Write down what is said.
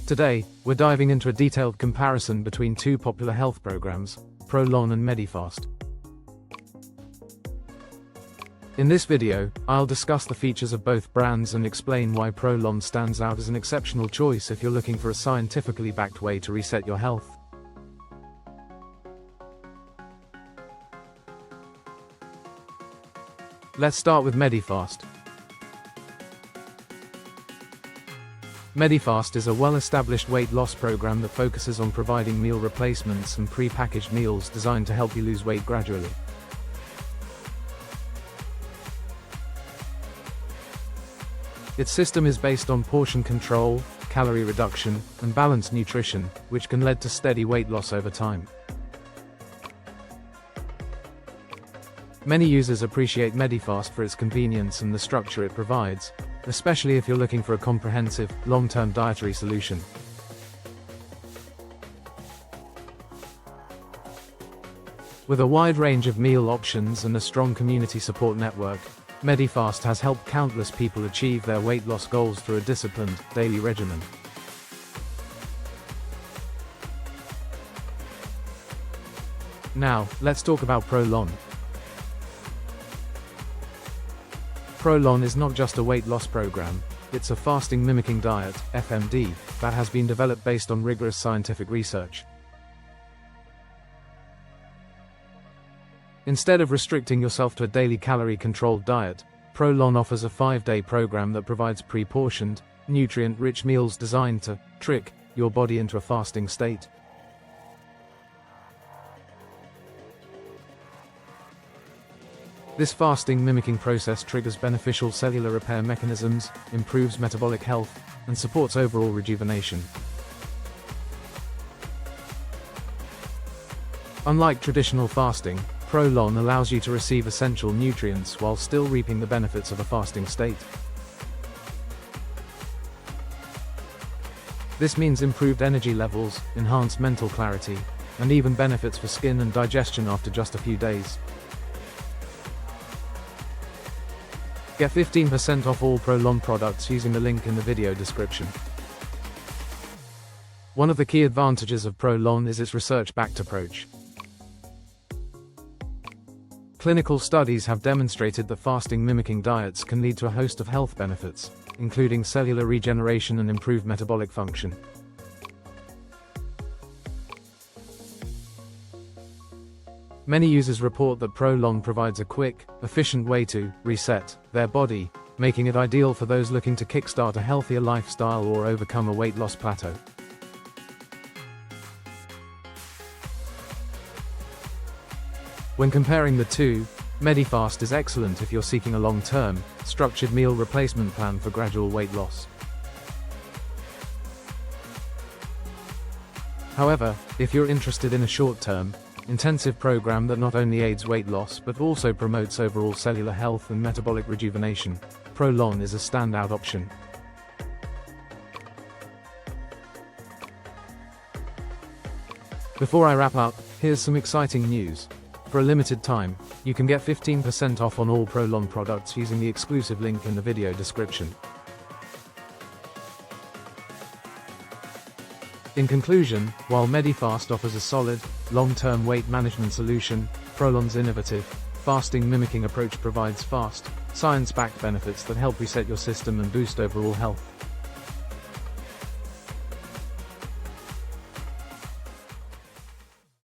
Today, we're diving into a detailed comparison between two popular health programs, ProLon and Medifast. In this video, I'll discuss the features of both brands and explain why ProLon stands out as an exceptional choice if you're looking for a scientifically backed way to reset your health. Let's start with Medifast. Medifast is a well-established weight loss program that focuses on providing meal replacements and pre-packaged meals designed to help you lose weight gradually. Its system is based on portion control, calorie reduction, and balanced nutrition, which can lead to steady weight loss over time. Many users appreciate Medifast for its convenience and the structure it provides, especially if you're looking for a comprehensive, long-term dietary solution. With a wide range of meal options and a strong community support network, Medifast has helped countless people achieve their weight loss goals through a disciplined, daily regimen. Now, let's talk about ProLon. ProLon is not just a weight loss program, it's a fasting mimicking diet, FMD, that has been developed based on rigorous scientific research. Instead of restricting yourself to a daily calorie-controlled diet, ProLon offers a 5-day program that provides pre-portioned, nutrient-rich meals designed to trick your body into a fasting state. This fasting mimicking process triggers beneficial cellular repair mechanisms, improves metabolic health, and supports overall rejuvenation. Unlike traditional fasting, ProLon allows you to receive essential nutrients while still reaping the benefits of a fasting state. This means improved energy levels, enhanced mental clarity, and even benefits for skin and digestion after just a few days. Get 15% off all ProLon products using the link in the video description. One of the key advantages of ProLon is its research-backed approach. Clinical studies have demonstrated that fasting mimicking diets can lead to a host of health benefits, including cellular regeneration and improved metabolic function. Many users report that ProLon provides a quick, efficient way to reset their body, making it ideal for those looking to kickstart a healthier lifestyle or overcome a weight loss plateau. When comparing the two, Medifast is excellent if you're seeking a long-term, structured meal replacement plan for gradual weight loss. However, if you're interested in a short-term, intensive program that not only aids weight loss but also promotes overall cellular health and metabolic rejuvenation, ProLon is a standout option. Before I wrap up, here's some exciting news. For a limited time, you can get 15% off on all ProLon products using the exclusive link in the video description. In conclusion, while Medifast offers a solid, long-term weight management solution, ProLon's innovative, fasting mimicking approach provides fast, science-backed benefits that help reset your system and boost overall health.